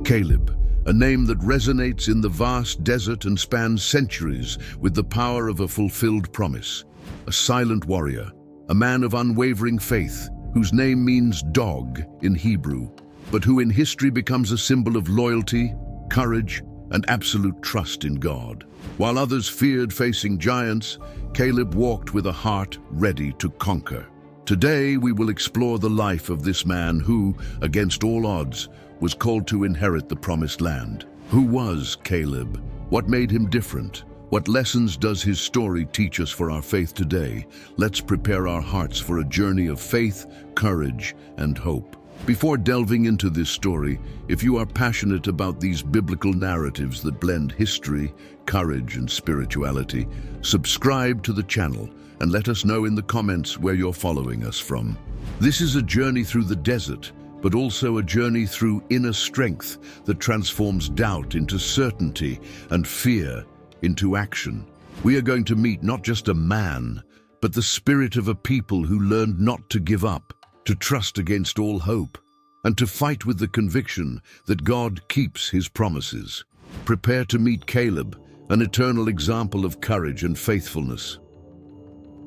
Caleb, a name that resonates in the vast desert and spans centuries with the power of a fulfilled promise. A silent warrior, a man of unwavering faith, whose name means dog in Hebrew, but who in history becomes a symbol of loyalty, courage, and absolute trust in God. While others feared facing giants, Caleb walked with a heart ready to conquer. Today, we will explore the life of this man who, against all odds, was called to inherit the promised land. Who was Caleb? What made him different? What lessons does his story teach us for our faith today? Let's prepare our hearts for a journey of faith, courage, and hope. Before delving into this story, if you are passionate about these biblical narratives that blend history, courage, and spirituality, subscribe to the channel and let us know in the comments where you're following us from. This is a journey through the desert, but also a journey through inner strength that transforms doubt into certainty and fear into action. We are going to meet not just a man, but the spirit of a people who learned not to give up, to trust against all hope, and to fight with the conviction that God keeps his promises. Prepare to meet Caleb, an eternal example of courage and faithfulness.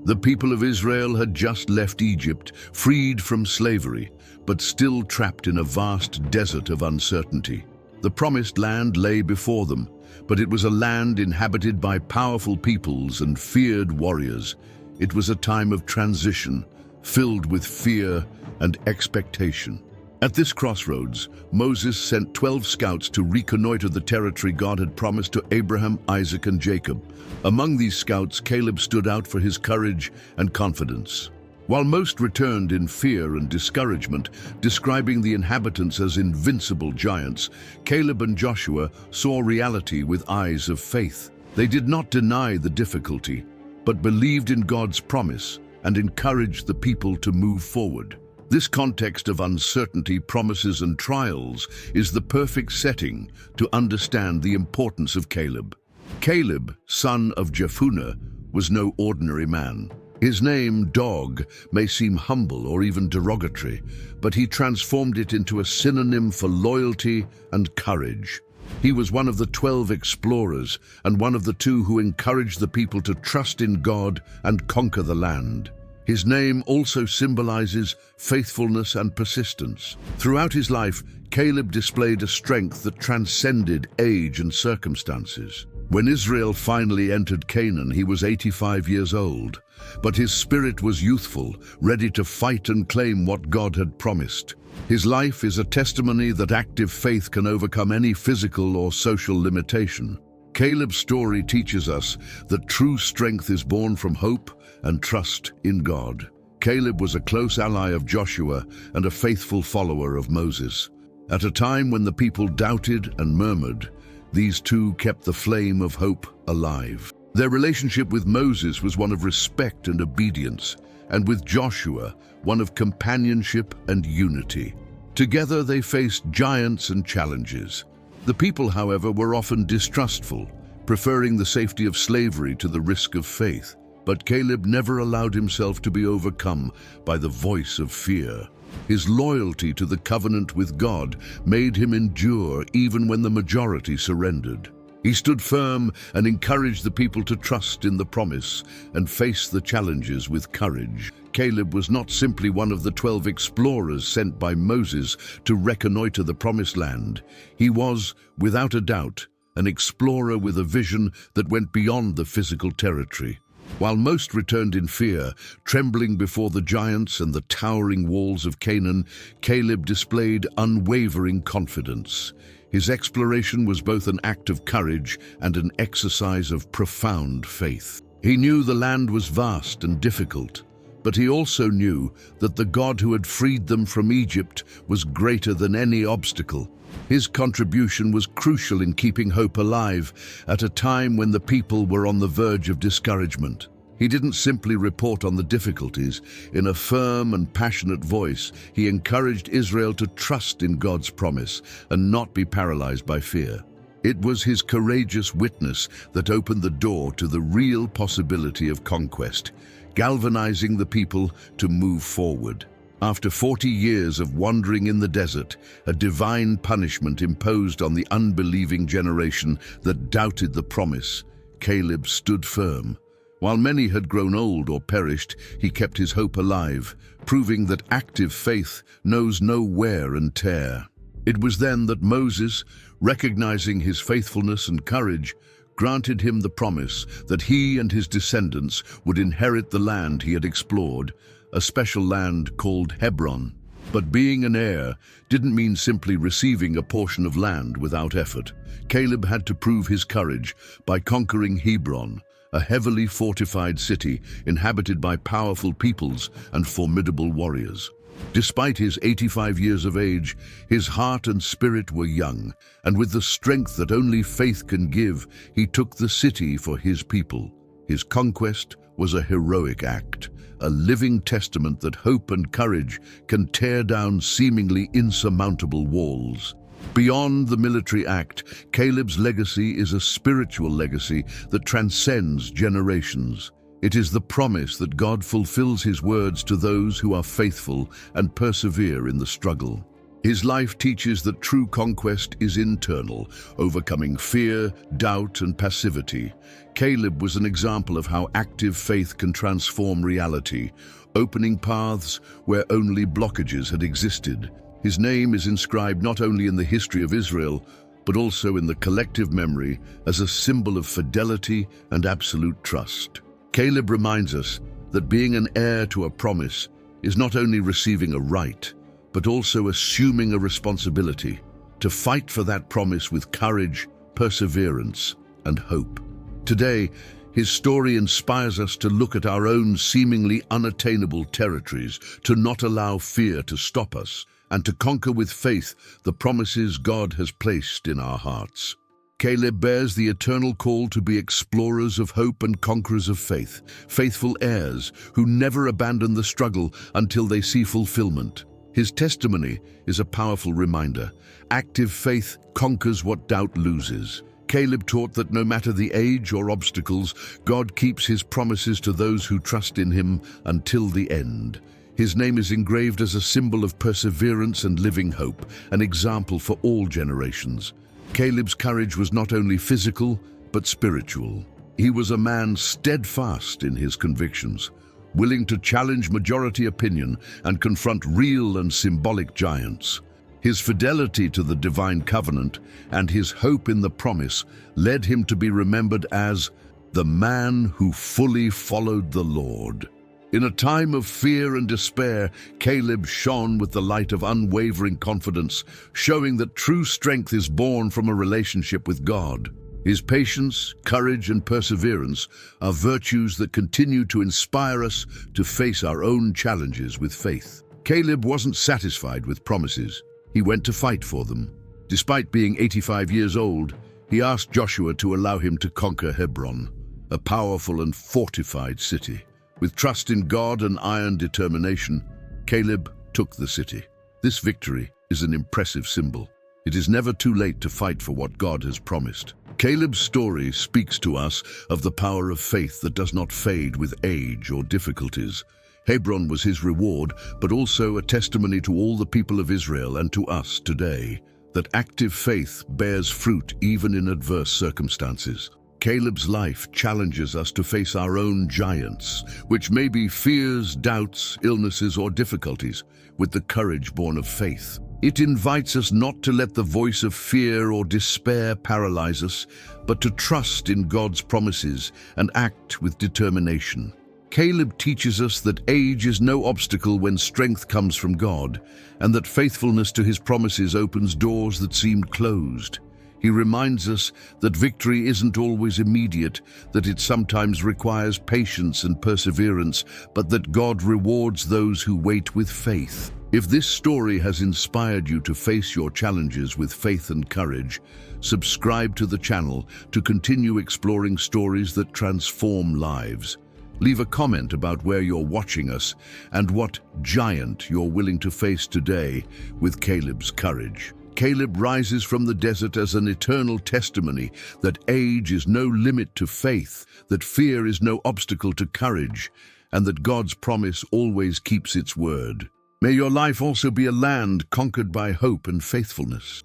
The people of Israel had just left Egypt, freed from slavery, but still trapped in a vast desert of uncertainty. The promised land lay before them, but it was a land inhabited by powerful peoples and feared warriors. It was a time of transition, filled with fear and expectation. At this crossroads, Moses sent 12 scouts to reconnoiter the territory God had promised to Abraham, Isaac, and Jacob. Among these scouts, Caleb stood out for his courage and confidence. While most returned in fear and discouragement, describing the inhabitants as invincible giants, Caleb and Joshua saw reality with eyes of faith. They did not deny the difficulty, but believed in God's promise and encouraged the people to move forward. This context of uncertainty, promises, and trials is the perfect setting to understand the importance of Caleb. Caleb, son of Jephunneh, was no ordinary man. His name, Dog, may seem humble or even derogatory, but he transformed it into a synonym for loyalty and courage. He was one of the 12 explorers and one of the 2 who encouraged the people to trust in God and conquer the land. His name also symbolizes faithfulness and persistence. Throughout his life, Caleb displayed a strength that transcended age and circumstances. When Israel finally entered Canaan, he was 85 years old, but his spirit was youthful, ready to fight and claim what God had promised. His life is a testimony that active faith can overcome any physical or social limitation. Caleb's story teaches us that true strength is born from hope and trust in God. Caleb was a close ally of Joshua and a faithful follower of Moses. At a time when the people doubted and murmured, these 2 kept the flame of hope alive. Their relationship with Moses was one of respect and obedience, and with Joshua, one of companionship and unity. Together they faced giants and challenges. The people, however, were often distrustful, preferring the safety of slavery to the risk of faith. But Caleb never allowed himself to be overcome by the voice of fear. His loyalty to the covenant with God made him endure even when the majority surrendered. He stood firm and encouraged the people to trust in the promise and face the challenges with courage. Caleb was not simply one of the 12 explorers sent by Moses to reconnoiter the promised land. He was, without a doubt, an explorer with a vision that went beyond the physical territory. While most returned in fear, trembling before the giants and the towering walls of Canaan, Caleb displayed unwavering confidence. His exploration was both an act of courage and an exercise of profound faith. He knew the land was vast and difficult, but he also knew that the God who had freed them from Egypt was greater than any obstacle. His contribution was crucial in keeping hope alive at a time when the people were on the verge of discouragement. He didn't simply report on the difficulties. In a firm and passionate voice, he encouraged Israel to trust in God's promise and not be paralyzed by fear. It was his courageous witness that opened the door to the real possibility of conquest, galvanizing the people to move forward. After 40 years of wandering in the desert, a divine punishment imposed on the unbelieving generation that doubted the promise, Caleb stood firm. While many had grown old or perished, he kept his hope alive, proving that active faith knows no wear and tear. It was then that Moses, recognizing his faithfulness and courage, granted him the promise that he and his descendants would inherit the land he had explored, a special land called Hebron. But being an heir didn't mean simply receiving a portion of land without effort. Caleb had to prove his courage by conquering Hebron, a heavily fortified city inhabited by powerful peoples and formidable warriors. Despite his 85 years of age, his heart and spirit were young, and with the strength that only faith can give, he took the city for his people. His conquest was a heroic act, a living testament that hope and courage can tear down seemingly insurmountable walls. Beyond the military act, Caleb's legacy is a spiritual legacy that transcends generations. It is the promise that God fulfills his words to those who are faithful and persevere in the struggle. His life teaches that true conquest is internal, overcoming fear, doubt, and passivity. Caleb was an example of how active faith can transform reality, opening paths where only blockages had existed. His name is inscribed not only in the history of Israel, but also in the collective memory as a symbol of fidelity and absolute trust. Caleb reminds us that being an heir to a promise is not only receiving a right, but also assuming a responsibility to fight for that promise with courage, perseverance, and hope. Today, his story inspires us to look at our own seemingly unattainable territories, to not allow fear to stop us, and to conquer with faith the promises God has placed in our hearts. Caleb bears the eternal call to be explorers of hope and conquerors of faith, faithful heirs who never abandon the struggle until they see fulfillment. His testimony is a powerful reminder. Active faith conquers what doubt loses. Caleb taught that no matter the age or obstacles, God keeps his promises to those who trust in him until the end. His name is engraved as a symbol of perseverance and living hope, an example for all generations. Caleb's courage was not only physical, but spiritual. He was a man steadfast in his convictions, willing to challenge majority opinion and confront real and symbolic giants. His fidelity to the divine covenant and his hope in the promise led him to be remembered as the man who fully followed the Lord. In a time of fear and despair, Caleb shone with the light of unwavering confidence, showing that true strength is born from a relationship with God. His patience, courage, and perseverance are virtues that continue to inspire us to face our own challenges with faith. Caleb wasn't satisfied with promises. He went to fight for them. Despite being 85 years old, he asked Joshua to allow him to conquer Hebron, a powerful and fortified city. With trust in God and iron determination, Caleb took the city. This victory is an impressive symbol. It is never too late to fight for what God has promised. Caleb's story speaks to us of the power of faith that does not fade with age or difficulties. Hebron was his reward, but also a testimony to all the people of Israel and to us today, that active faith bears fruit even in adverse circumstances. Caleb's life challenges us to face our own giants, which may be fears, doubts, illnesses, or difficulties, with the courage born of faith. It invites us not to let the voice of fear or despair paralyze us, but to trust in God's promises and act with determination. Caleb teaches us that age is no obstacle when strength comes from God, and that faithfulness to his promises opens doors that seemed closed. He reminds us that victory isn't always immediate, that it sometimes requires patience and perseverance, but that God rewards those who wait with faith. If this story has inspired you to face your challenges with faith and courage, subscribe to the channel to continue exploring stories that transform lives. Leave a comment about where you're watching us and what giant you're willing to face today with Caleb's courage. Caleb rises from the desert as an eternal testimony that age is no limit to faith, that fear is no obstacle to courage, and that God's promise always keeps its word. May your life also be a land conquered by hope and faithfulness.